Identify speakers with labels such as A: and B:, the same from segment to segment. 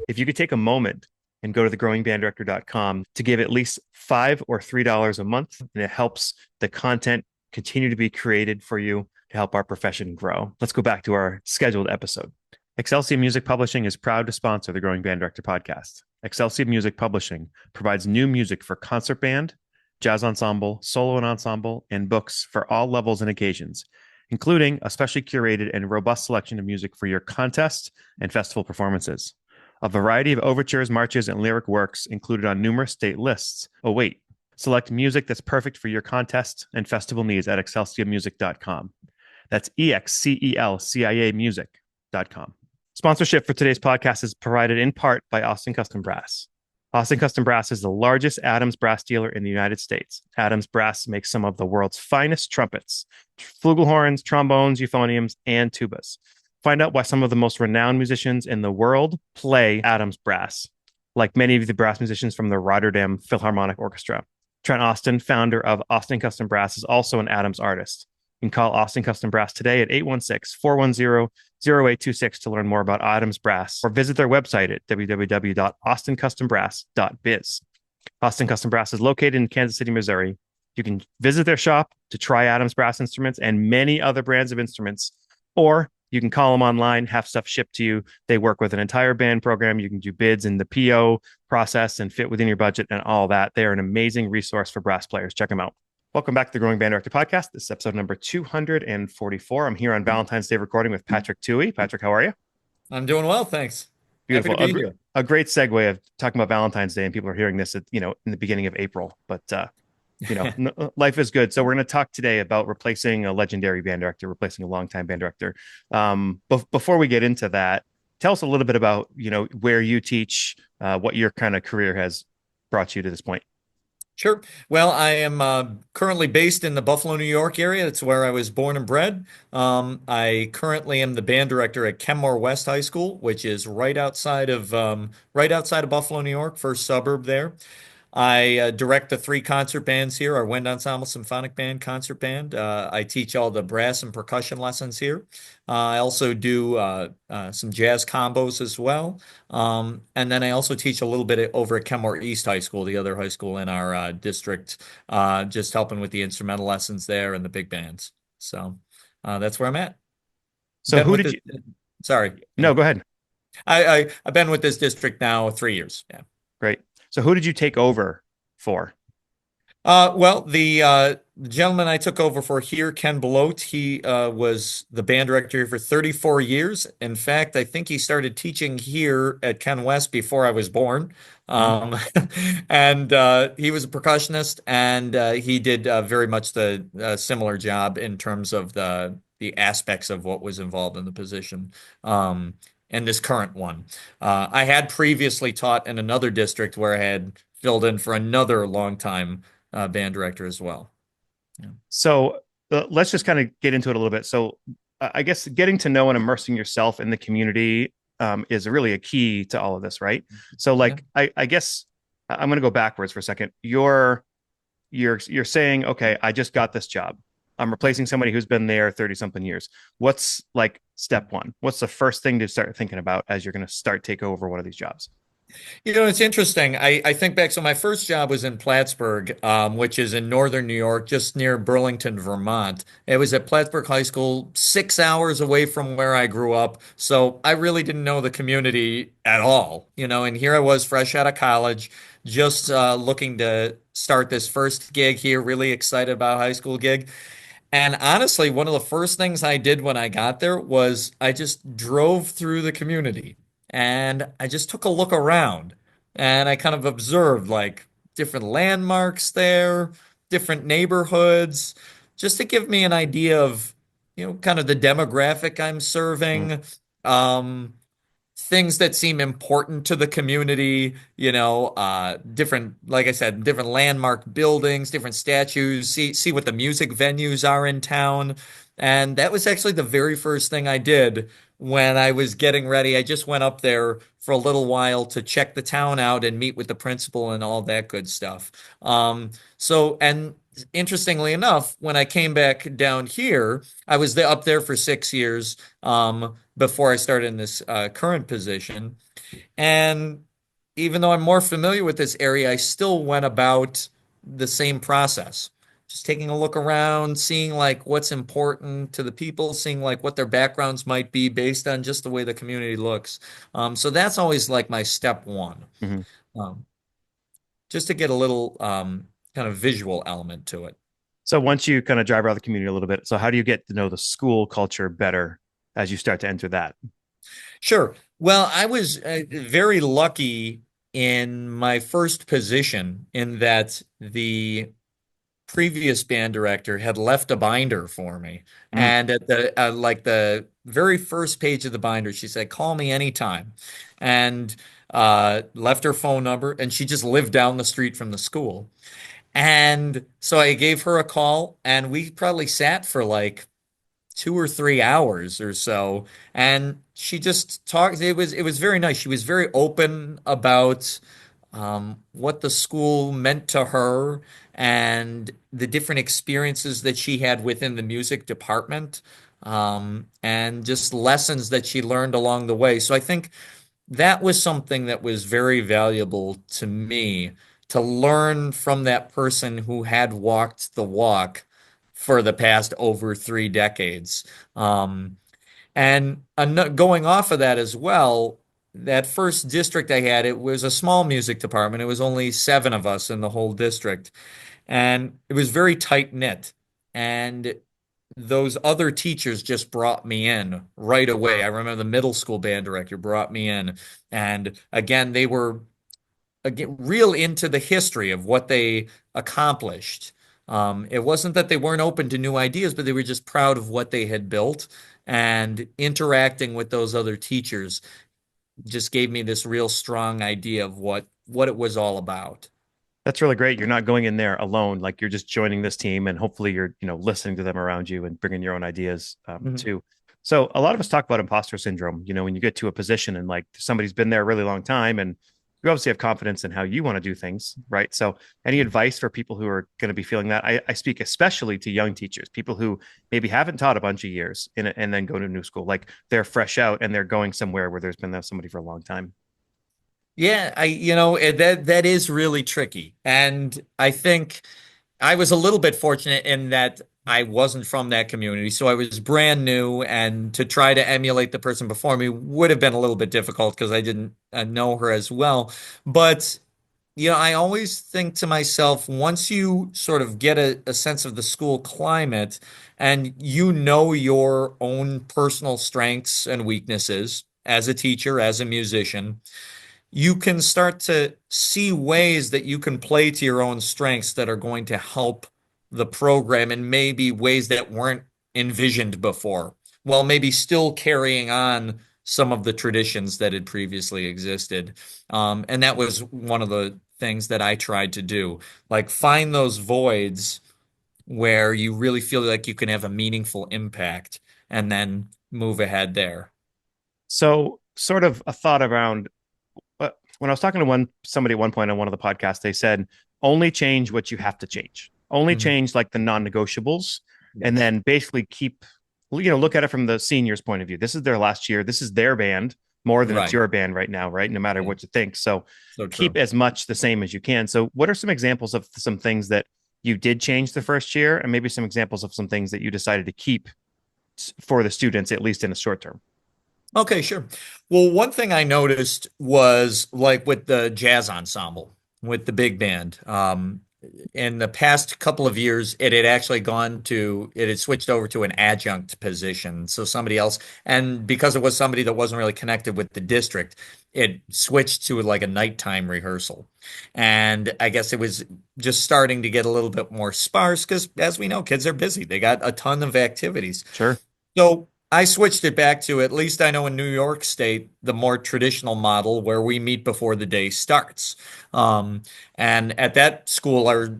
A: If you could take a moment and go to thegrowingbanddirector.com to give at least $5 or $3 a month, and it helps the content continue to be created for you to help our profession grow. Let's go back to our scheduled episode. Excelsior Music Publishing is proud to sponsor the Growing Band Director podcast. Excelsior Music Publishing provides new music for concert band, jazz ensemble, solo and ensemble, and books for all levels and occasions, including a specially curated and robust selection of music for your contest and festival performances. A variety of overtures, marches, and lyric works included on numerous state lists await. Select music that's perfect for your contest and festival needs at excelsiormusic.com. That's EXCELCIA music.com. Sponsorship for today's podcast is provided in part by Austin Custom Brass. Austin Custom Brass is the largest Adams brass dealer in the United States. Adams Brass makes some of the world's finest trumpets, flugelhorns, trombones, euphoniums, and tubas. Find out why some of the most renowned musicians in the world play Adams Brass, like many of the brass musicians from the Rotterdam Philharmonic Orchestra. Trent Austin, founder of Austin Custom Brass, is also an Adams artist. You can call Austin Custom Brass today at 816-410-0826 to learn more about Adams Brass, or visit their website at www.austincustombrass.biz. Austin Custom Brass is located in Kansas City, Missouri. You can visit their shop to try Adams Brass instruments and many other brands of instruments, or you can call them online, have stuff shipped to you. They work with an entire band program. You can do bids in the PO process and fit within your budget and all that. They are an amazing resource for brass players. Check them out. Welcome back to the Growing Band Director podcast. This is episode number 244. I'm here on Valentine's Day recording with Patrick Towey. Patrick, how are you?
B: I'm doing well, thanks.
A: Beautiful.
B: Happy to be here.
A: A great segue of talking about Valentine's Day, and people are hearing this at, in the beginning of April, but life is good. So we're going to talk today about replacing a legendary band director, replacing a longtime band director. Before we get into that, tell us a little bit about, where you teach, what your kind of career has brought you to this point.
B: Sure. Well, I am currently based in the Buffalo, New York area. That's where I was born and bred. I currently am the band director at Kenmore West High School, which is right outside of Buffalo, New York, first suburb there. I direct the three concert bands here, our wind ensemble, symphonic band, concert band. I teach all the brass and percussion lessons here. I also do some jazz combos as well. And then I also teach a little bit over at Kenmore East High School, the other high school in our district, just helping with the instrumental lessons there and the big bands. So that's where I'm at.
A: So who did you?
B: Sorry.
A: No, go ahead.
B: I've been with this district now 3 years. Yeah.
A: Great. So who did you take over for?
B: Well, the gentleman I took over for here, Ken Belote, he was the band director here for 34 years. In fact, I think he started teaching here at Ken West before I was born. And he was a percussionist, and he did very much the similar job in terms of the aspects of what was involved in the position. And this current one. I had previously taught in another district where I had filled in for another longtime band director as well. Yeah.
A: So let's just kind of get into it a little bit. So I guess getting to know and immersing yourself in the community is really a key to all of this, right? So I guess I'm going to go backwards for a second. You're saying, okay, I just got this job. I'm replacing somebody who's been there 30 something years. What's like step one? What's the first thing to start thinking about as you're going to take over one of these jobs?
B: It's interesting. I think back. So my first job was in Plattsburgh, which is in northern New York, just near Burlington, Vermont. It was at Plattsburgh High School, 6 hours away from where I grew up. So I really didn't know the community at all, and here I was fresh out of college, just looking to start this first gig here, really excited about a high school gig. And honestly, one of the first things I did when I got there was I just drove through the community and I just took a look around and I kind of observed like different landmarks there, different neighborhoods, just to give me an idea of, kind of the demographic I'm
A: Mm.
B: serving. Um, Things that seem important to the community, different, like I said, different landmark buildings, different statues, see what the music venues are in town. And that was actually the very first thing I did when I was getting ready. I just went up there for a little while to check the town out and meet with the principal and all that good stuff. And interestingly enough, when I came back down here, I was up there for 6 years before I started in this current position. And even though I'm more familiar with this area, I still went about the same process. Just taking a look around, seeing like what's important to the people, seeing like what their backgrounds might be based on just the way the community looks. So that's always like my step one,
A: Mhm.
B: um, just to get a little kind of visual element to it.
A: So once you kind of drive around the community a little bit, so how do you get to know the school culture better as you start to enter that?
B: Sure. Well, I was very lucky in my first position in that the previous band director had left a binder for me.
A: Mm.
B: And at the like the very first page of the binder, she said, "Call me anytime." And left her phone number, and she just lived down the street from the school. And so I gave her a call, and we probably sat for like 2 or 3 hours or so, and she just talked. It was very nice. She was very open about what the school meant to her and the different experiences that she had within the music department, and just lessons that she learned along the way. So I think that was something that was very valuable to me to learn from that person who had walked the walk for the past over 3 decades. And going off of that as well, that first district I had, it was a small music department. It was only 7 of us in the whole district, and it was very tight knit. And those other teachers just brought me in right away. I remember the middle school band director brought me in, and again, they were real into the history of what they accomplished. It wasn't that they weren't open to new ideas, but they were just proud of what they had built. And interacting with those other teachers just gave me this real strong idea of what it was all about.
A: That's really great. You're not going in there alone. Like you're just joining this team, and hopefully you're, listening to them around you and bringing your own ideas
B: Mhm.
A: too. So a lot of us talk about imposter syndrome. When you get to a position and like somebody's been there a really long time, and you obviously have confidence in how you want to do things, right? So any advice for people who are going to be feeling that? I speak especially to young teachers, people who maybe haven't taught a bunch of years and then go to new school, like they're fresh out and they're going somewhere where there's been somebody for a long time.
B: Yeah, that is really tricky. And I think I was a little bit fortunate in that I wasn't from that community, so I was brand new, and to try to emulate the person before me would have been a little bit difficult because I didn't know her as well. But I always think to myself, once you sort of get a sense of the school climate and you know your own personal strengths and weaknesses as a teacher, as a musician, you can start to see ways that you can play to your own strengths that are going to help the program in maybe ways that weren't envisioned before, while maybe still carrying on some of the traditions that had previously existed. And that was one of the things that I tried to do, like find those voids where you really feel like you can have a meaningful impact and then move ahead there.
A: So sort of a thought around when I was talking to somebody at one point on one of the podcasts, they said only change what you have to change. Only
B: Mhm.
A: change like the non-negotiables, and
B: Yes.
A: then basically look at it from the seniors' point of view. This is their last year. This is their band more than it's
B: Right.
A: your band right now, right? No matter
B: Yeah.
A: what you think. So
B: So
A: keep
B: true.
A: as much the same as you can. So what are some examples of some things that you did change the first year, and maybe some examples of some things that you decided to keep for the students, at least in the short term?
B: Okay, sure. Well, one thing I noticed was like with the jazz ensemble, with the big band. In the past couple of years, it had switched over to an adjunct position. So somebody else, and because it was somebody that wasn't really connected with the district, it switched to like a nighttime rehearsal. And I guess it was just starting to get a little bit more sparse because, as we know, kids are busy. They got a ton of activities.
A: Sure.
B: So I switched it back to, at least I know in New York State, the more traditional model where we meet before the day starts. Um, and at that school, our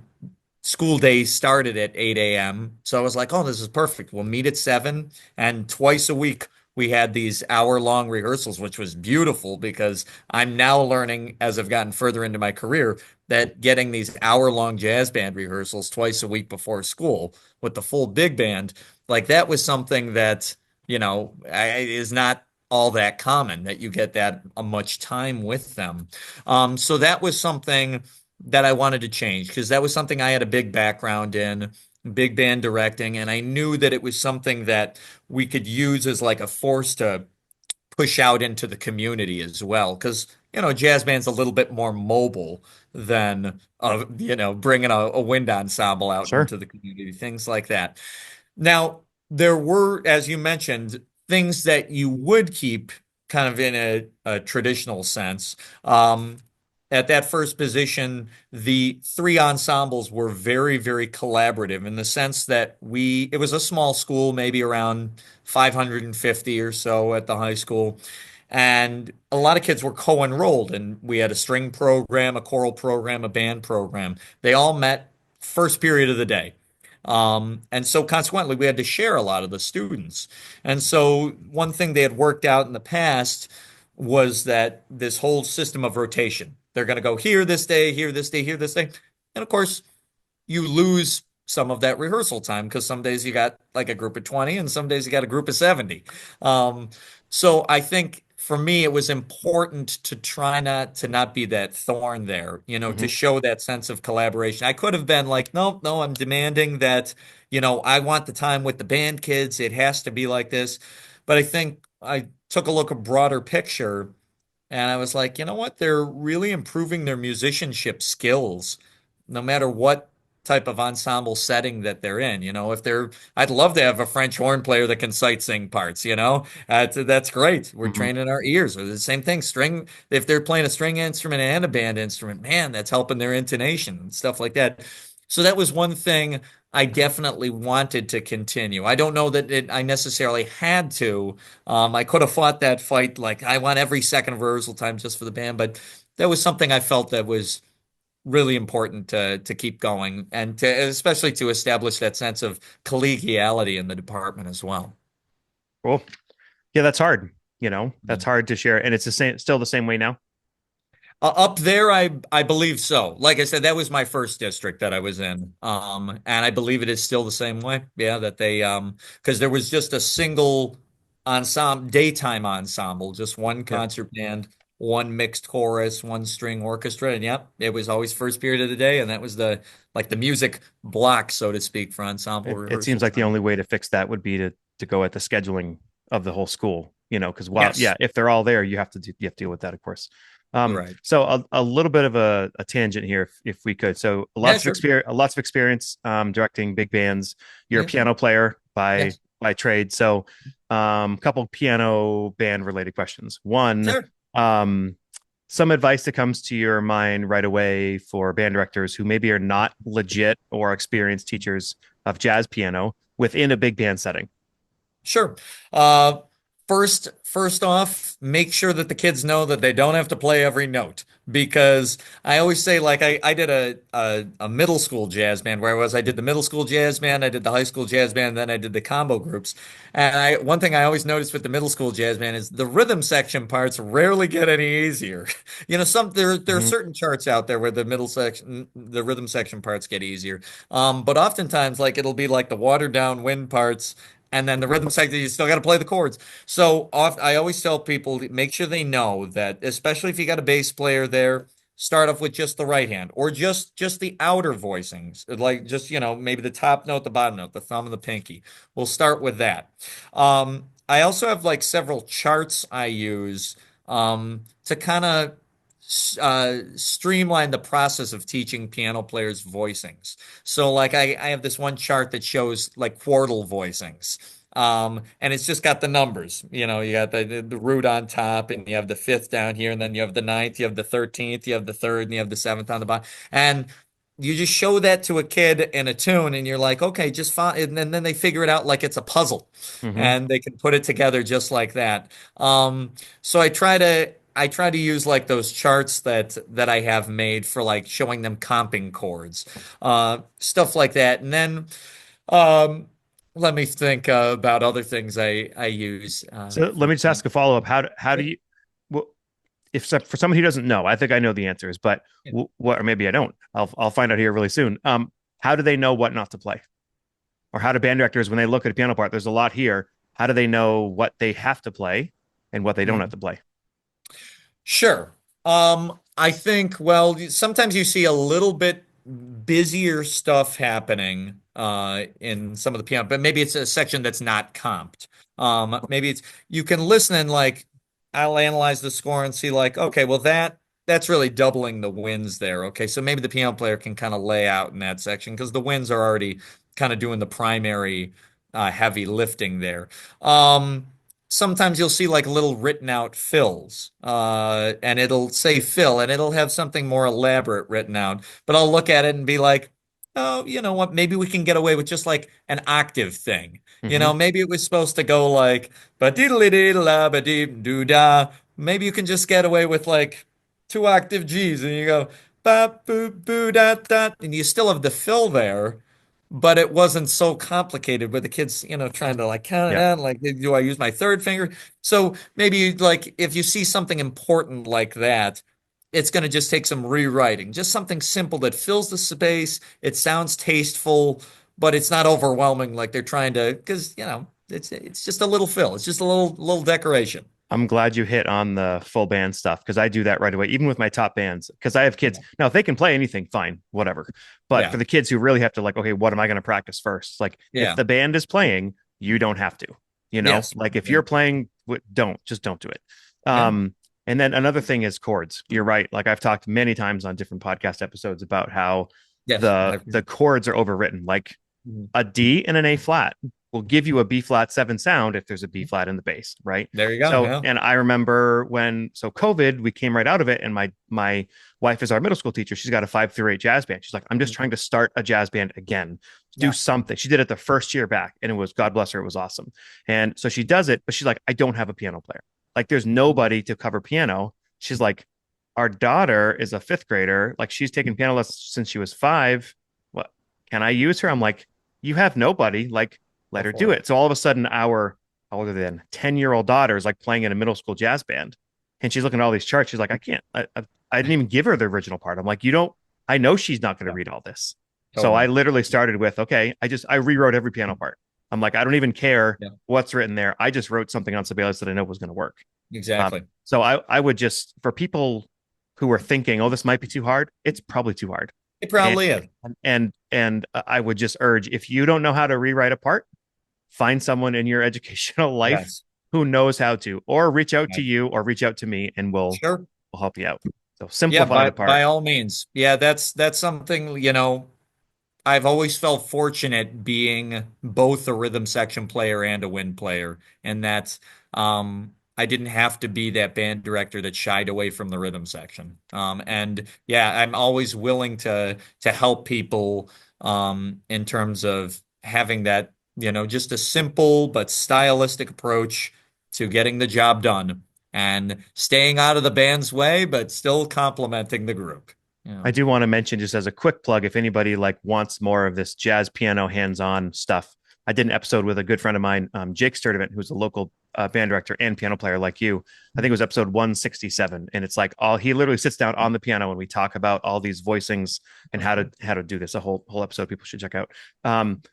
B: school day started at 8 a.m. So I was like, oh, this is perfect. We'll meet at 7, and twice a week we had these hour-long rehearsals, which was beautiful because I'm now learning as I've gotten further into my career that getting these hour-long jazz band rehearsals twice a week before school with the full big band, like that was something that, is not all that common that you get that much time with them. So that was something that I wanted to change because that was something I had a big background in, big band directing, and I knew that it was something that we could use as like a force to push out into the community as well. Because, jazz band's a little bit more mobile than, bringing a wind ensemble out
A: Sure.
B: into the community, things like that. Now, there were, as you mentioned, things that you would keep kind of in a traditional sense. At that first position, the three ensembles were very, very collaborative in the sense that it was a small school, maybe around 550 or so at the high school. And a lot of kids were co-enrolled, and we had a string program, a choral program, a band program. They all met first period of the day. And so consequently, we had to share a lot of the students. And so one thing they had worked out in the past was that this whole system of rotation. They're going to go here this day, here this day, here this day. And of course, you lose some of that rehearsal time because some days you got like a group of 20 and some days you got a group of 70. Um, so I think for me, it was important to try not be that thorn there, to
A: Hmm.
B: show that sense of collaboration. I could have been like, no, no, I'm demanding that, I want the time with the band kids. It has to be like this. But I think I took a look at a broader picture and I was like, you know what? They're really improving their musicianship skills, no matter what type of ensemble setting that they're in. I'd love to have a French horn player that can sight sing parts. That's great. We're
A: Hmm.
B: training our ears. Or the same thing, string, if they're playing a string instrument and a band instrument, man, that's helping their intonation and stuff like that. So that was one thing I definitely wanted to continue. I don't know that I necessarily had to. I could have fought that fight like I want every second of rehearsal time just for the band, but that was something I felt that was really important to keep going and to especially to establish that sense of collegiality in the department as well.
A: Cool. Yeah, that's hard.
B: Yeah.
A: That's hard to share. And it's the same, still the same way now.
B: Up there, I believe so. Like I said, that was my first district that I was in, and I believe it is still the same way. Yeah, that they because there was just a single ensemble, daytime ensemble, just one
A: Yeah.
B: concert band, one mixed chorus, one string orchestra, and yep, it was always first period of the day, and that was the music block, so to speak, for ensemble
A: It seems
B: rehearsal
A: like the
B: time.
A: only way to fix that would be to go at the scheduling of the whole school, because
B: Yes,
A: yeah, if they're all there, you have to deal with that, of course.
B: right.
A: So a little bit of a tangent here, if we could. So
B: Yeah, sure.
A: lots of experience directing big bands. You're a
B: Yeah,
A: piano player by
B: yes,
A: trade. So couple piano band related questions. One,
B: sure.
A: um, some advice that comes to your mind right away for band directors who maybe are not legit or experienced teachers of jazz piano within a big band setting.
B: Sure. Uh, first off, make sure that the kids know that they don't have to play every note because I always say, like, I did a middle school jazz band where I did the middle school jazz band, I did the high school jazz band, then I did the combo groups. And one thing I always noticed with the middle school jazz band is the rhythm section parts rarely get any easier. There are
A: Hmm.
B: certain charts out there where the rhythm section parts get easier. But oftentimes, like it'll be like the watered down wind parts and then the rhythm section, you still got to play the chords. So I always tell people, make sure they know that, especially if you got a bass player there, start off with just the right hand or just the outer voicings, like just, maybe the top note, the bottom note, the thumb and the pinky. We'll start with that. I also have like several charts I use to kind of streamline the process of teaching piano players voicings. So like I have this one chart that shows like quartal voicings. And it's just got the numbers. You got the root on top, and you have the fifth down here, and then you have the ninth, you have the 13th, you have the third, and you have the seventh on the bottom. And you just show that to a kid in a tune, and you're like, okay, just fine. And then they figure it out like it's a puzzle,
A: Hmm.
B: and they can put it together just like that. So I try to use like those charts that I have made for like showing them comping chords, stuff like that. And then um, let me think about other things I use
A: So let
B: for
A: me just
B: piano.
A: ask a follow up. How do you, well, if for someone who doesn't know, I think I know the answers, but
B: Yeah.
A: what, or maybe I don't. I'll find out here really soon. How do they know what not to play, or how do band directors, when they look at a piano part, there's a lot here. How do they know what they have to play and what they don't have
B: Mhm.
A: to play?
B: Sure. I think, well, sometimes you see a little bit busier stuff happening in some of the piano, but maybe it's a section that's not comped. Maybe it's you can listen and like I'll analyze the score and see like, okay, well that's really doubling the wins there. Okay, so maybe the piano player can kind of lay out in that section because the wins are already kind of doing the primary heavy lifting there. Sometimes you'll see like little written out fills, and it'll say fill, and it'll have something more elaborate written out. But I'll look at it and be like, oh, you know what? Maybe we can get away with just like an octave thing.
A: Mm-hmm.
B: Maybe it was supposed to go like ba diddly dee la ba dee doo da. Maybe you can just get away with like two octave G's, and you go ba boo boo da da, and you still have the fill there, but it wasn't so complicated with the kids, trying to like count it
A: Yeah.
B: out. Like, do I use my third finger? So maybe like if you see something important like that, it's going to just take some rewriting, just something simple that fills the space. It sounds tasteful, but it's not overwhelming. Like they're trying to, because it's just a little fill. It's just a little decoration.
A: I'm glad you hit on the full band stuff because I do that right away, even with my top bands. Because I have kids now, if they can play anything, fine, whatever. But
B: Yeah,
A: for the kids who really have to, like, okay, what am I going to practice first? Like, if
B: yeah,
A: the band is playing, you don't have to,
B: yes,
A: like if
B: yeah,
A: you're playing, don't do it.
B: yeah,
A: Um, and then another thing is chords. You're right. Like I've talked many times on different podcast episodes about how
B: yes.
A: the chords are overwritten. Like
B: Mhm.
A: a D and an A flat will give you a B flat seven sound if there's a B flat in the bass, right?
B: There you go.
A: So,
B: Yeah.
A: and I remember when COVID, we came right out of it, and my wife is our middle school teacher. She's got a 5 through 8 jazz band. She's like, I'm just trying to start a jazz band again, do
B: Yeah.
A: something. She did it the first year back, and it was, God bless her, it was awesome. And so she does it, but she's like, I don't have a piano player. Like, there's nobody to cover piano. She's like, our daughter is a fifth grader. Like, she's taken piano lessons since she was 5. What can I use her? I'm like, you have nobody. Like,
B: Go
A: let her
B: for
A: do
B: it.
A: it. So all of a sudden, our older than 10-year-old daughter is like playing in a middle school jazz band. And she's looking at all these charts. She's like, I can't, I didn't even give her the original part. I'm like, you don't, I know she's not going to
B: Yeah,
A: read all this. So I
B: totally.
A: literally started with, okay, I rewrote every piano part. I'm like, I don't even care
B: Yeah,
A: what's written there. I just wrote something on Sibelius that I know was going to work.
B: exactly.
A: So I would just, for people who are thinking, oh, this might be too hard, it's probably too hard.
B: It
A: And,
B: probably is.
A: and I would just urge, if you don't know how to rewrite a part, find someone in your educational life
B: Yes.
A: who knows how to, or reach out to
B: Right.
A: you or reach out to me, and
B: Sure.
A: we'll help you out. So
B: Yeah,
A: simplify
B: by
A: the part.
B: by all means. Yeah, that's something, I've always felt fortunate being both a rhythm section player and a wind player, and that I didn't have to be that band director that shied away from the rhythm section. And yeah, I'm always willing to help people in terms of having that, just a simple but stylistic approach to getting the job done and staying out of the band's way, but still complimenting the group.
A: I do want to mention, just as a quick plug, if anybody like wants more of this jazz piano hands-on stuff, I did an episode with a good friend of mine, Jake Sturdivant, who's a local band director and piano player like you. I think it was episode 167, and it's like all he literally sits down on the piano and we talk about all these voicings and how to do this. A whole episode people should check out.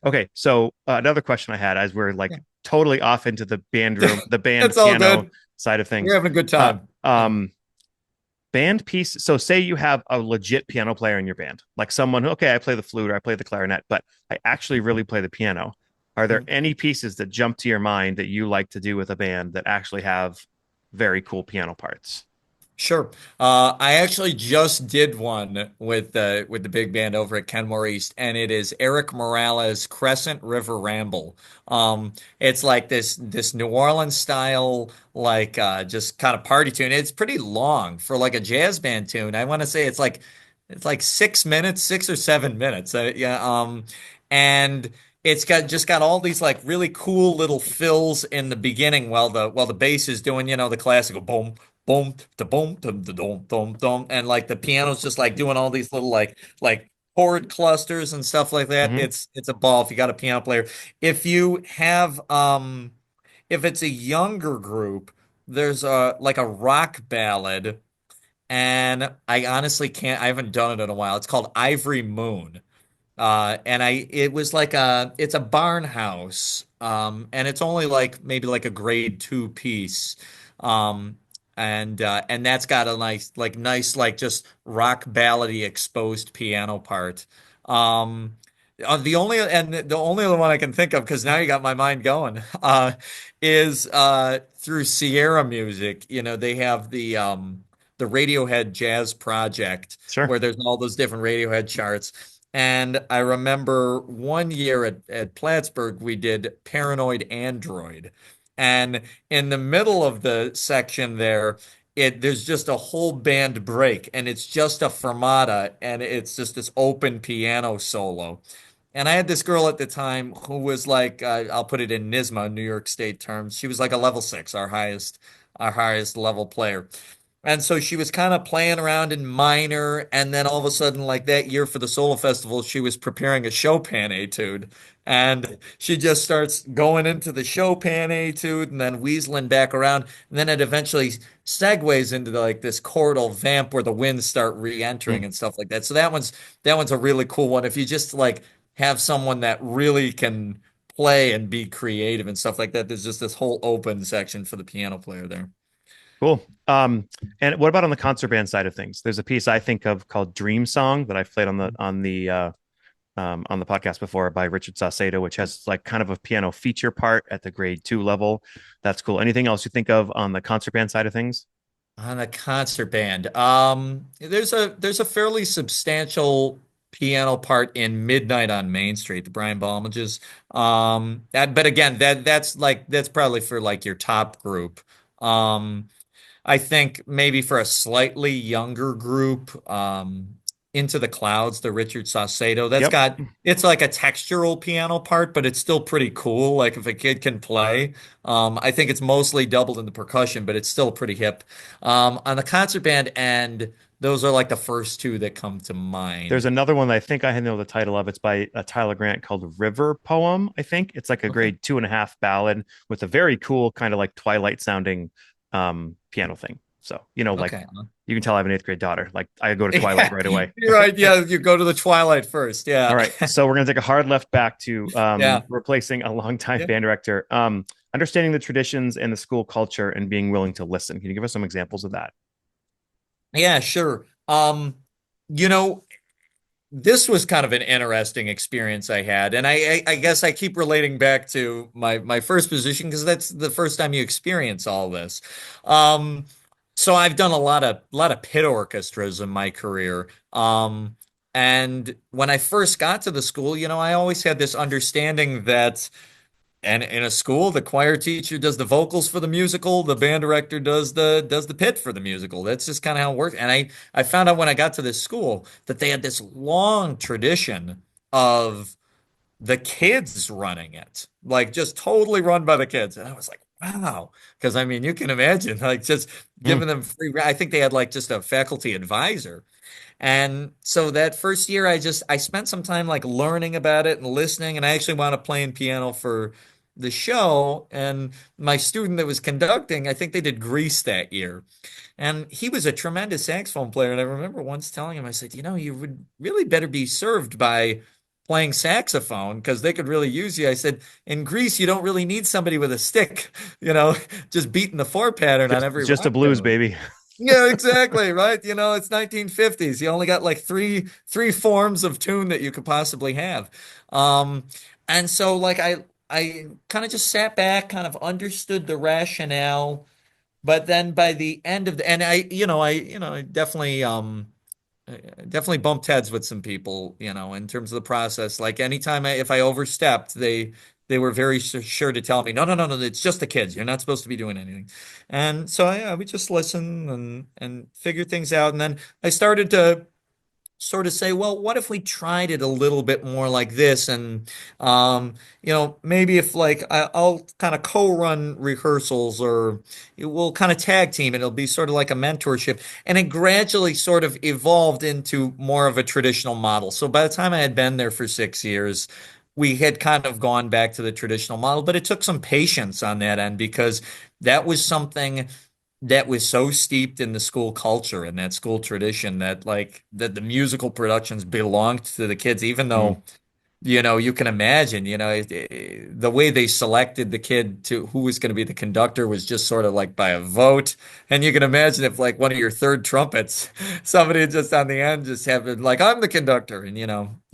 A: Okay, so another question I had, as we're like
B: Yeah.
A: totally off into the band room, the band
B: It's all
A: piano
B: good.
A: side of
B: We're
A: things.
B: having a good
A: Uh,
B: time. Yeah.
A: um, band piece. So say you have a legit piano player in your band, like someone, okay, I play the flute or I play the clarinet, but I actually really play the piano. Are there any pieces that jump to your mind that you like to do with a band that actually have very cool piano parts?
B: Sure. I actually just did one with the big band over at Kenmore East, and it is Eric Morales' Crescent River Ramble. It's like this New Orleans style, like just kind of party tune. It's pretty long for like a jazz band tune. I want to say it's like 6 minutes, 6 or 7 minutes. Yeah. And it's got all these like really cool little fills in the beginning while the bass is doing, the classical boom boom, da boom, dum da dum dum dum, and like the piano's just like doing all these little like chord clusters and stuff like that.
A: Hmm.
B: It's a ball if you got a piano player. If you have if it's a younger group, there's a like a rock ballad, and I honestly can't, I haven't done it in a while. It's called Ivory Moon. And it was like it's a barn house. And it's only like maybe like a grade two piece. Um, and that's got a nice, just rock ballady exposed piano part. Um, the only other one I can think of, because now you got my mind going, is through Sierra Music. You know, they have the Radiohead Jazz Project
A: Sure.
B: where there's all those different Radiohead charts. And I remember one year at Plattsburgh, we did Paranoid Android. And in the middle of the section there, there's just a whole band break, and it's just a fermata, and it's just this open piano solo. And I had this girl at the time who was like, I'll put it in NISMA, New York State terms. She was like a level six, our highest level player. And so she was kind of playing around in minor, and then all of a sudden, like that year for the solo festival, she was preparing a Chopin etude, and she just starts going into the Chopin etude, and then weaseling back around, and then it eventually segues into like this chordal vamp where the winds start re-entering
A: Mm.
B: and stuff like that. So that one's a really cool one. If you just like have someone that really can play and be creative and stuff like that, there's just this whole open section for the piano player there.
A: Cool. And what about on the concert band side of things? There's a piece I think of called Dream Song that I've played on the podcast before by Richard Saucedo, which has like kind of a piano feature part at the grade two level. That's cool. Anything else you think of on the concert band side of things?
B: On a concert band, there's a fairly substantial piano part in Midnight on Main Street, the Brian Balmages. But again, that's probably for like your top group. Um, I think maybe for a slightly younger group, Into the Clouds, the Richard Saucedo,
A: Yep.
B: it's like a textural piano part, but it's still pretty cool. Like if a kid can play, I think it's mostly doubled in the percussion, but it's still pretty hip. On the concert band end, those are like the first two that come to
A: There's
B: mind.
A: another one that I think I know the title of. It's by Tyler Grant called River Poem, I think. It's like a
B: Okay.
A: grade two and a half ballad with a very cool kind of like Twilight sounding piano thing. So, like
B: Okay.
A: you can tell I have an eighth grade daughter. Like I go to Twilight
B: Yeah,
A: right away.
B: you're right. Yeah, you go to the Twilight first.
A: All
B: Yeah.
A: right. So we're going to take a hard left back to
B: Yeah.
A: replacing a longtime
B: Yeah.
A: band director. Understanding the traditions and the school culture and being willing to listen. Can you give us some examples of that?
B: Yeah, sure. You know, this was kind of an interesting experience I had, and I guess I keep relating back to my first position because that's the first time you experience all this. Um, so I've done a lot of pit orchestras in my career. And when I first got to the school, I always had this understanding that. And in a school, the choir teacher does the vocals for the musical, the band director does the pit for the musical. That's just kind of how it works. And I found out when I got to this school that they had this long tradition of the kids running it, like just totally run by the kids. And I was like, wow, because I mean, you can imagine like just
A: Mm.
B: giving them free. I think they had like just a faculty advisor. And so that first year, I spent some time like learning about it and listening, and I actually wound up playing piano for the show. And my student that was conducting, I think they did Grease that year, and he was a tremendous saxophone player. And I remember once telling him, I said, you would really better be served by playing saxophone because they could really use you. I said, in Greece, you don't really need somebody with a stick, you know, just beating the four pattern on every
A: Just a
B: rock
A: blues
B: note.
A: baby.
B: Yeah, exactly, right? It's 1950s. You only got like three forms of tune that you could possibly have. Um, and so like I kind of just sat back, kind of understood the rationale, but then by the end of the and I definitely bumped heads with some people, in terms of the process. Like anytime if I overstepped, they were very sure to tell me, no, no, no, no, it's just the kids. You're not supposed to be doing anything. And so yeah, we just listened and figured things out. And then I started to sort of say, well, what if we tried it a little bit more like this? And, maybe if like I'll kind of co-run rehearsals or we'll kind of tag team and it'll be sort of like a mentorship. And it gradually sort of evolved into more of a traditional model. So by the time I had been there for 6 years, we had kind of gone back to the traditional model, but it took some patience on that end because that was something that was so steeped in the school culture and that school tradition that like that the musical productions belonged to the kids, even
A: Mm.
B: though, you can imagine, the way they selected the kid to who was going to be the conductor was just sort of like by a vote. And you can imagine if like one of your third trumpets, somebody just on the end just have it like, I'm the conductor. And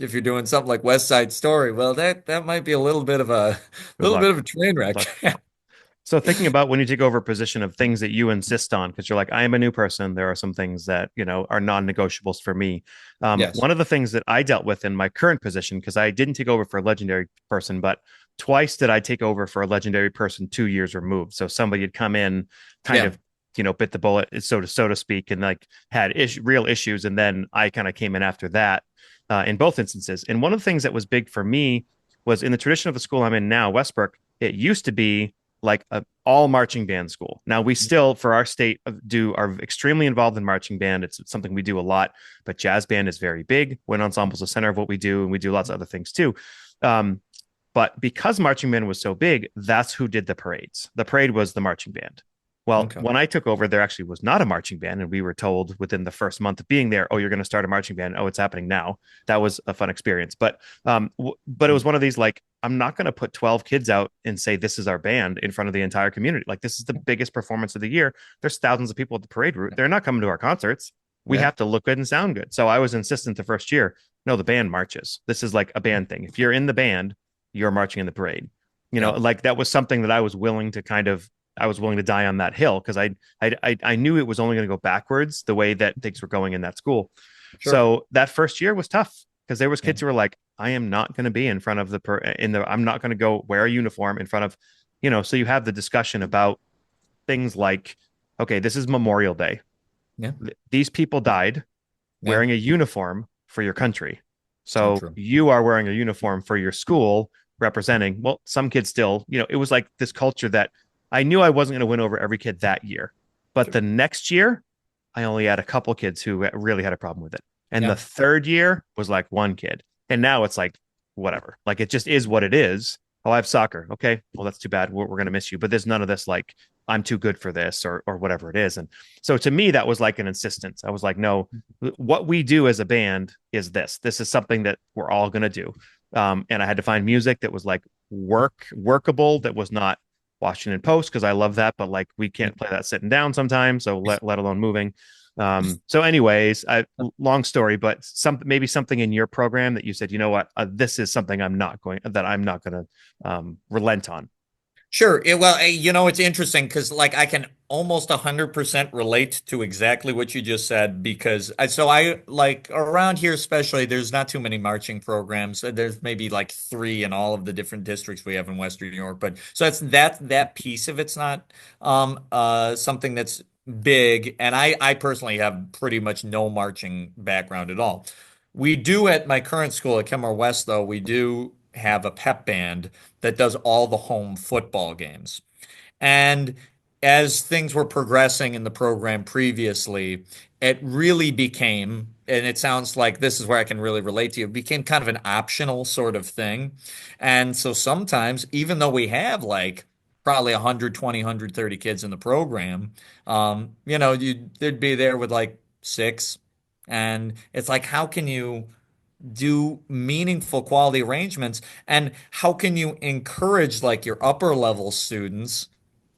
B: if you're doing something like West Side Story, well, that might be a little bit of a
A: Good
B: little bit
A: luck.
B: of a train
A: Good
B: wreck.
A: luck. So thinking about when you take over a position of things that you insist on, because you're like, I am a new person. There are some things that, are non-negotiables for me.
B: Yes.
A: One of the things that I dealt with in my current position, because I didn't take over for a legendary person, but twice did I take over for a legendary person 2 years removed. So somebody had come in, kind
B: Yeah.
A: of, bit the bullet, so to speak, and like had real issues. And then I kind of came in after that in both instances. And one of the things that was big for me was in the tradition of the school I'm in now, Westbrook, it used to be like a all marching band school. Now we still, for our state, are extremely involved in marching band. It's something we do a lot, but jazz band is very big. Wind ensemble is the center of what we do, and we do lots of other things too. Um, but because marching band was so big, that's who did the parades. The parade was the marching band. Well,
B: Okay.
A: when I took over, there actually was not a marching band, and we were told within the first month of being there, "Oh, you're going to start a marching band. Oh, it's happening now." That was a fun experience, but it was one of these like, I'm not going to put 12 kids out and say this is our band in front of the entire community. Like this is the biggest performance of the year. There's thousands of people at the parade route. They're not coming to our concerts. We
B: Yeah.
A: have to look good and sound good. So I was insistent the first year. No, the band marches. This is like a band thing. If you're in the band, you're marching in the parade.
B: Yeah.
A: Like that was something that I was willing to I was willing to die on that hill because I knew it was only going to go backwards the way that things were going in that school.
B: Sure.
A: So that first year was tough because there was
B: Yeah.
A: kids who were like, I am not going to be in front of I'm not going to go wear a uniform in front of, so you have the discussion about things like, okay, this is Memorial Day.
B: Yeah.
A: These people died
B: Yeah.
A: wearing a uniform for your country.
B: So
A: So
B: true.
A: you are wearing a uniform for your school representing, well, some kids still, it was like this culture that I knew I wasn't going to win over every kid that year. But
B: Sure.
A: the next year, I only had a couple kids who really had a problem with it. And the
B: Yeah.
A: third year was like one kid. And now it's like, whatever. Like it just is what it is. Oh, I have soccer. Okay. Well, that's too bad. We're going to miss you. But there's none of this like, I'm too good for this or whatever it is. And so to me, that was like an insistence. I was like, no, what we do as a band is this. This is something that we're all going to do. And I had to find music that was like workable, that was not Washington Post because I love that, but like we
B: Yeah.
A: can't play that sitting down sometimes, so let alone moving. So anyways, long story, but maybe something in your program that you said, you know what, this is something I'm not going to relent on.
B: Sure. Well, it's interesting because like I can almost 100% relate to exactly what you just said because I like around here especially there's not too many marching programs. There's maybe like three in all of the different districts we have in Western New York, but so that's that piece of it's not something that's big and I personally have pretty much no marching background at all. We do at my current school at Kenmore West though, we do have a pep band that does all the home football games. And as things were progressing in the program previously, it really became, and it sounds like this is where I can really relate to you, it became kind of an optional sort of thing. And so sometimes, even though we have like probably 120, 130 kids in the program, they'd be there with like six. And it's like, how can you do meaningful quality arrangements? And how can you encourage like your upper level students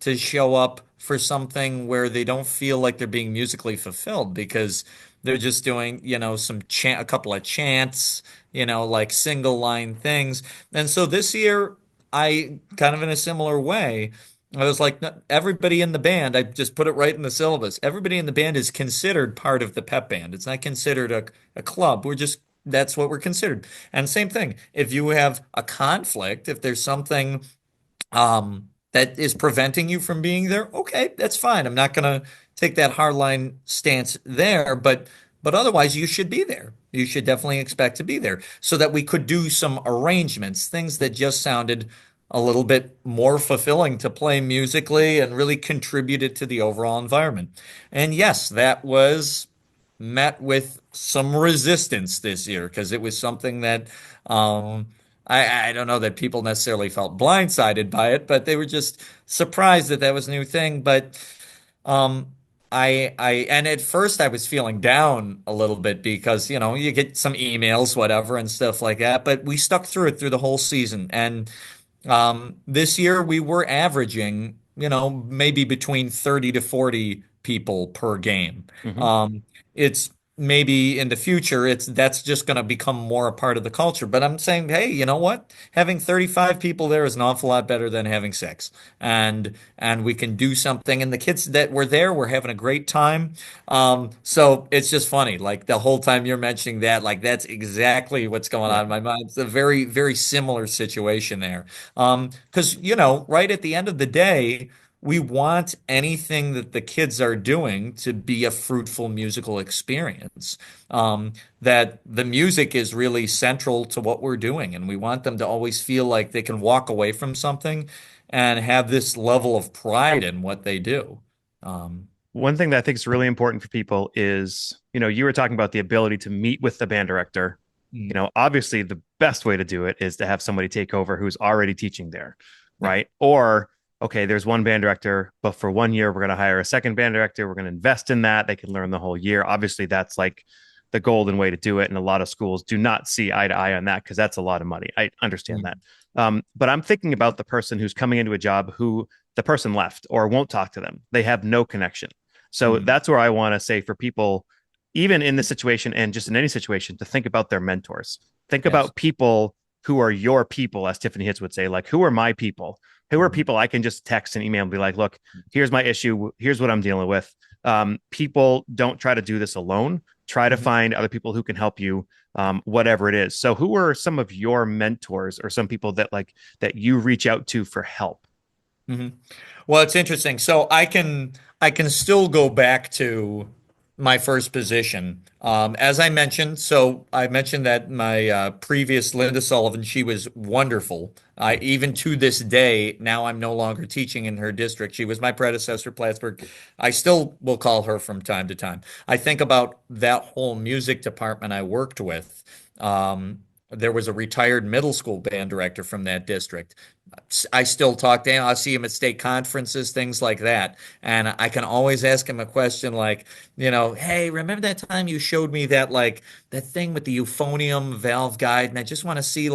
B: to show up for something where they don't feel like they're being musically fulfilled because they're just doing, a couple of chants, like single line things. And so this year, I kind of in a similar way, I was like, "No, everybody in the band, I just put it right in the syllabus. Everybody in the band is considered part of the pep band. It's not considered a club. That's what we're considered. And same thing, if you have a conflict, if there's something that is preventing you from being there, okay, that's fine. I'm not going to take that hardline stance there, but But otherwise, you should be there. You should definitely expect to be there so that we could do some arrangements, things that just sounded a little bit more fulfilling to play musically and really contributed to the overall environment. And yes, that was met with some resistance this year because it was something that um, I don't know that people necessarily felt blindsided by it, but they were just surprised that that was a new thing. But um, and at first I was feeling down a little bit because, you get some emails, whatever, and stuff like that. But we stuck through it through the whole season. And this year we were averaging, maybe between 30 to 40 people per game.
A: Hmm.
B: It's maybe in the future, that's just going to become more a part of the culture. But I'm saying, hey, you know what? Having 35 people there is an awful lot better than having six. And we can do something. And the kids that were there were having a great time. So it's just funny. Like the whole time you're mentioning that, like that's exactly what's going
A: Yeah.
B: on in my mind. It's a very, very similar situation there. Because, right at the end of the day, we want anything that the kids are doing to be a fruitful musical experience. That the music is really central to what we're doing, and we want them to always feel like they can walk away from something and have this level of pride in what they do. Um,
A: One thing that I think is really important for people is, you were talking about the ability to meet with the band director.
B: mm,
A: Obviously the best way to do it is to have somebody take over who's already teaching there,
B: yeah.
A: right? Or, okay, there's one band director, but for 1 year, we're going to hire a second band director. We're going to invest in that. They can learn the whole year. Obviously, that's like the golden way to do it. And a lot of schools do not see eye to eye on that because that's a lot of money. I understand that.
B: Mm,
A: But I'm thinking about the person who's coming into a job who the person left or won't talk to them. They have no connection. So
B: mm,
A: that's where I want to say for people, even in this situation and just in any situation, to think about their mentors. Think
B: yes.
A: about people who are your people, as Tiffany Hitz would say, like, who are my people? Who are
B: Mhm.
A: people I can just text and email and be like, look, here's my issue. Here's what I'm dealing with. People don't try to do this alone. Try to
B: Mhm.
A: find other people who can help you, whatever it is. So, who are some of your mentors or some people that you reach out to for help?
B: hmm Well, it's interesting. So I can still go back to my first position. As I mentioned, so I mentioned that my previous Linda Sullivan, she was wonderful. I even to this day, now I'm no longer teaching in her district. She was my predecessor, Plattsburgh. I still will call her from time to time. I think about that whole music department I worked with. There was a retired middle school band director from that district. I still talk to him. I see him at state conferences, things like that. And I can always ask him a question like, hey, remember that time you showed me that thing with the euphonium valve guide? And I just want to see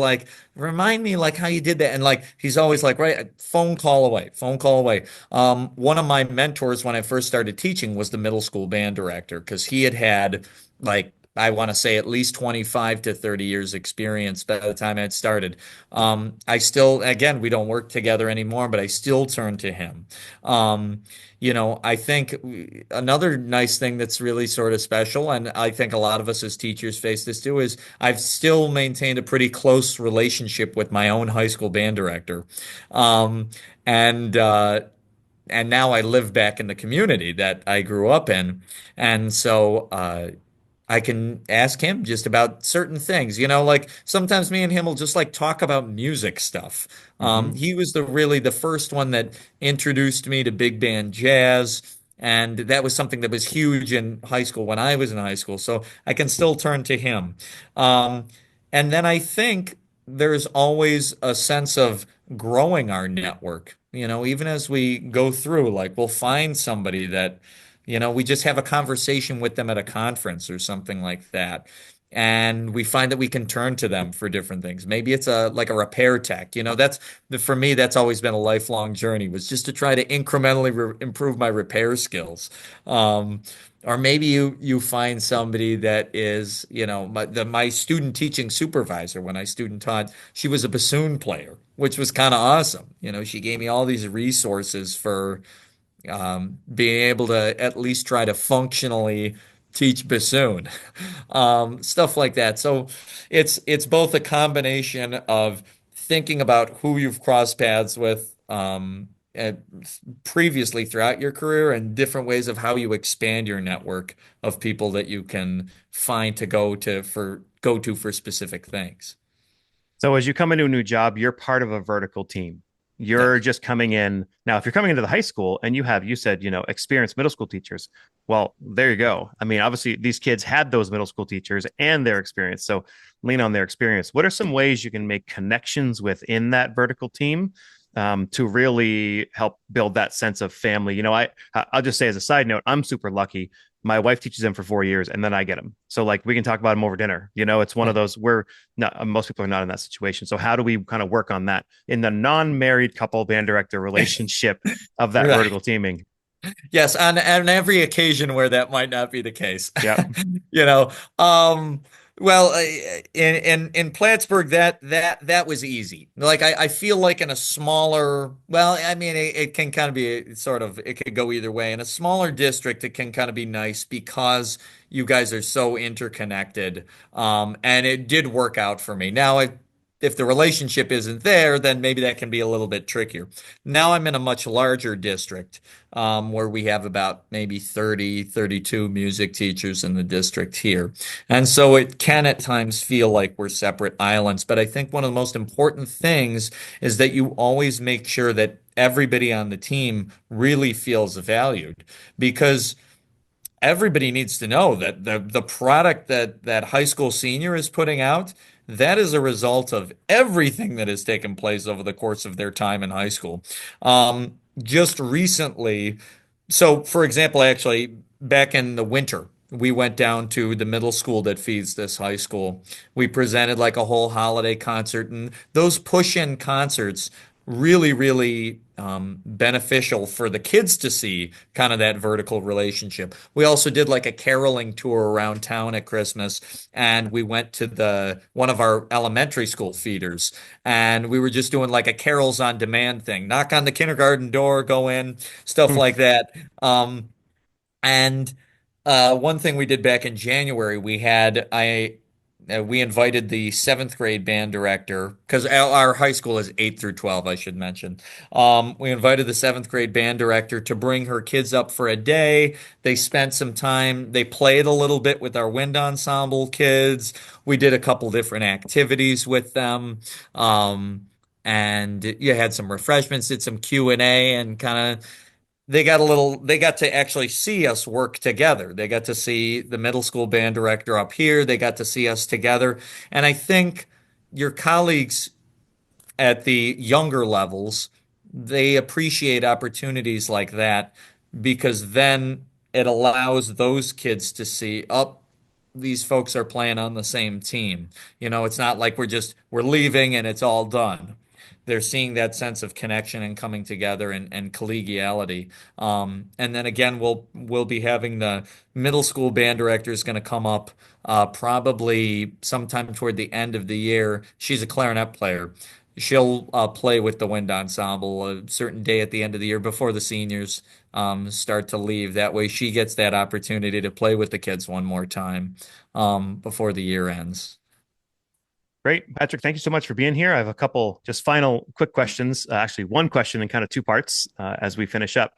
B: remind me like how you did that. And like he's always like, right, phone call away, phone call away. One of my mentors when I first started teaching was the middle school band director because he had like I want to say at least 25 to 30 years experience by the time I had started. I still, again, we don't work together anymore, but I still turn to him. Um, I think another nice thing that's really sort of special, and I think a lot of us as teachers face this too, is I've still maintained a pretty close relationship with my own high school band director. Um, and, uh, and now I live back in the community that I grew up in. And so, I can ask him just about certain things. Like sometimes me and him will just like talk about music stuff.
A: Mm-hmm.
B: He was really the first one that introduced me to big band jazz, and that was something that was huge in high school when I was in high school. So I can still turn to him. Um, and then I think there's always a sense of growing our network. Even as we go through, like we'll find somebody that we just have a conversation with them at a conference or something like that. And we find that we can turn to them for different things. Maybe it's like a repair tech. That's for me, that's always been a lifelong journey was just to try to incrementally improve my repair skills. Or maybe you find somebody that is, my student teaching supervisor when I student taught, she was a bassoon player, which was kind of awesome. She gave me all these resources for being able to at least try to functionally teach bassoon, stuff like that. So it's both a combination of thinking about who you've crossed paths with, previously throughout your career and different ways of how you expand your network of people that you can find to go to for specific things.
A: So as you come into a new job, you're part of a vertical team. You're
B: Yes.
A: just coming in. Now, if you're coming into the high school and you said, experienced middle school teachers, well, there you go. I mean, obviously these kids had those middle school teachers and their experience. So lean on their experience. What are some ways you can make connections within that vertical team to really help build that sense of family? I'll just say as a side note, I'm super lucky. My wife teaches them for 4 years and then I get them. So like we can talk about them over dinner. It's one of those where not most people are not in that situation. So how do we kind of work on that in the non-married couple band director relationship of that
B: Right.
A: vertical teaming?
B: Yes, on every occasion where that might not be the case.
A: Yeah.
B: You know, um, well, in Plattsburgh, that was easy. Like I feel like in a smaller, well, I mean, it can kind of be sort of, it could go either way. In a smaller district, it can kind of be nice because you guys are so interconnected. And it did work out for me. Now, if the relationship isn't there, then maybe that can be a little bit trickier. Now I'm in a much larger district, where we have about maybe 30, 32 music teachers in the district here. And so it can at times feel like we're separate islands. But I think one of the most important things is that you always make sure that everybody on the team really feels valued, because everybody needs to know that the product that high school senior is putting out, that is a result of everything that has taken place over the course of their time in high school. Just recently, so for example, actually back in the winter, we went down to the middle school that feeds this high school. We presented like a whole holiday concert, and those push-in concerts really beneficial for the kids to see kind of that vertical relationship. We also did like a caroling tour around town at Christmas, and we went to the one of our elementary school feeders, and we were just doing like a carols on demand thing. Knock on the kindergarten door, go in, stuff like that. And one thing we did back in January, we invited the seventh grade band director, because our high school is 8 through 12, I should mention. We invited the seventh grade band director to bring her kids up for a day. They spent some time, they played a little bit with our wind ensemble kids. We did a couple different activities with them. And you had some refreshments, did some Q&A, and kind of they got to actually see us work together. They got to see the middle school band director up here. They got to see us together. And I think your colleagues at the younger levels, they appreciate opportunities like that, because then it allows those kids to see, oh, these folks are playing on the same team. It's not like we're leaving and it's all done. They're seeing that sense of connection and coming together and collegiality. And then again, we'll be having the middle school band director is going to come up probably sometime toward the end of the year. She's a clarinet player. She'll play with the wind ensemble a certain day at the end of the year before the seniors start to leave. That way, she gets that opportunity to play with the kids one more time before the year ends.
A: Great. Patrick, thank you so much for being here. I have a couple just final quick questions, actually one question in kind of two parts as we finish up.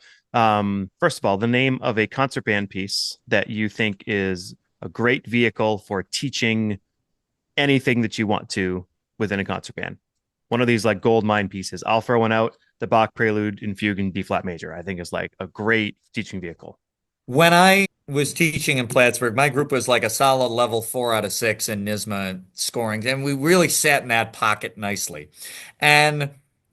A: First of all, the name of a concert band piece that you think is a great vehicle for teaching anything that you want to within a concert band. One of these like gold mine pieces. I'll throw one out. The Bach Prelude in Fugue in D flat major, I think is like a great teaching vehicle.
B: When I was teaching in Plattsburgh, my group was like a solid level 4 out of 6 in NISMA scoring, and we really sat in that pocket nicely. And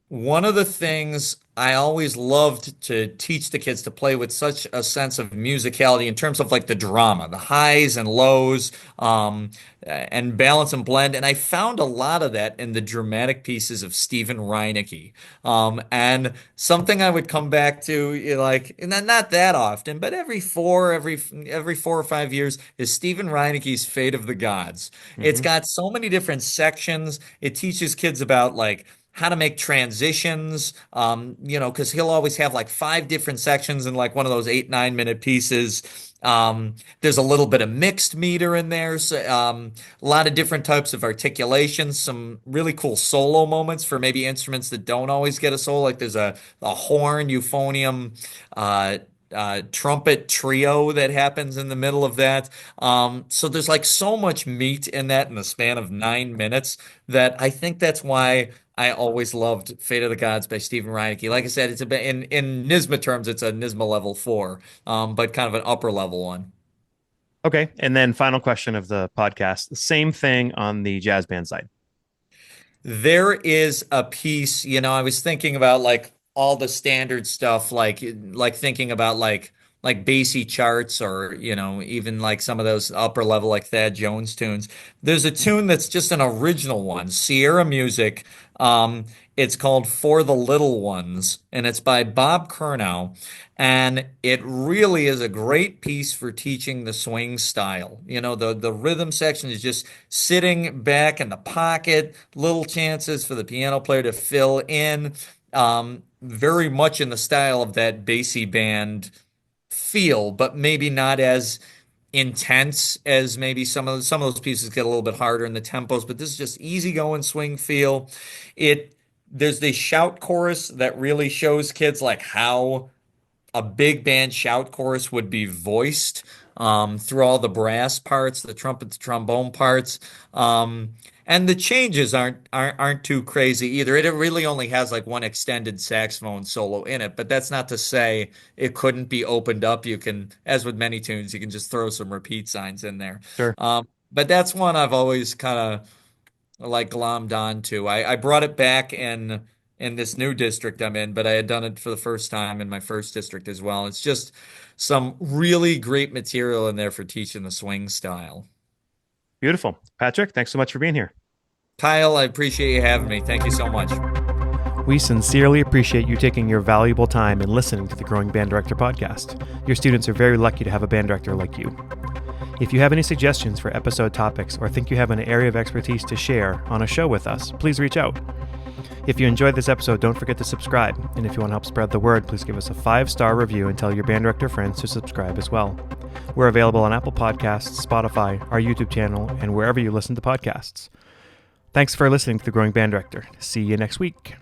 B: one of the things I always loved to teach the kids to play with such a sense of musicality in terms of like the drama, the highs and lows, and balance and blend. And I found a lot of that in the dramatic pieces of Stephen Reinecke. And something I would come back to, like, not that often, but every 4 or 5 years, is Stephen Reinecke's Fate of the Gods. It's
A: Mm-hmm.
B: got so many different sections. It teaches kids about like how to make transitions, because he'll always have like five different sections in like one of those 8, 9 minute pieces. There's a little bit of mixed meter in there, so, a lot of different types of articulations, some really cool solo moments for maybe instruments that don't always get a solo. Like there's a horn, euphonium, trumpet trio that happens in the middle of that. So there's like so much meat in that in the span of 9 minutes that I think that's why I always loved Fate of the Gods by Stephen Reinecke. Like I said, it's a bit in NYSSMA terms, it's a NYSSMA level 4, but kind of an upper level one.
A: Okay. And then final question of the podcast. The same thing on the jazz band side.
B: There is a piece, I was thinking about like all the standard stuff, like thinking about like Basie charts or even like some of those upper level like Thad Jones tunes. There's a tune that's just an original one, Sierra Music. It's called For the Little Ones, and it's by Bob Curnow. And it really is a great piece for teaching the swing style. The rhythm section is just sitting back in the pocket, little chances for the piano player to fill in, very much in the style of that Basie band feel, but maybe not as intense as maybe some of those pieces get a little bit harder in the tempos, but this is just easygoing swing feel. There's the shout chorus that really shows kids like how a big band shout chorus would be voiced through all the brass parts, the trumpet, the trombone parts. And the changes aren't too crazy either. It really only has like one extended saxophone solo in it, but that's not to say it couldn't be opened up. You can, as with many tunes, you can just throw some repeat signs in there.
A: Sure.
B: But that's one I've always kind of like glommed on to. I brought it back in this new district I'm in, but I had done it for the first time in my first district as well. It's just some really great material in there for teaching the swing style.
A: Beautiful. Patrick, thanks so much for being here.
B: Kyle, I appreciate you having me. Thank you so much.
A: We sincerely appreciate you taking your valuable time and listening to the Growing Band Director podcast. Your students are very lucky to have a band director like you. If you have any suggestions for episode topics or think you have an area of expertise to share on a show with us, please reach out. If you enjoyed this episode, don't forget to subscribe. And if you want to help spread the word, please give us a 5-star review and tell your band director friends to subscribe as well. We're available on Apple Podcasts, Spotify, our YouTube channel, and wherever you listen to podcasts. Thanks for listening to The Growing Band Director. See you next week.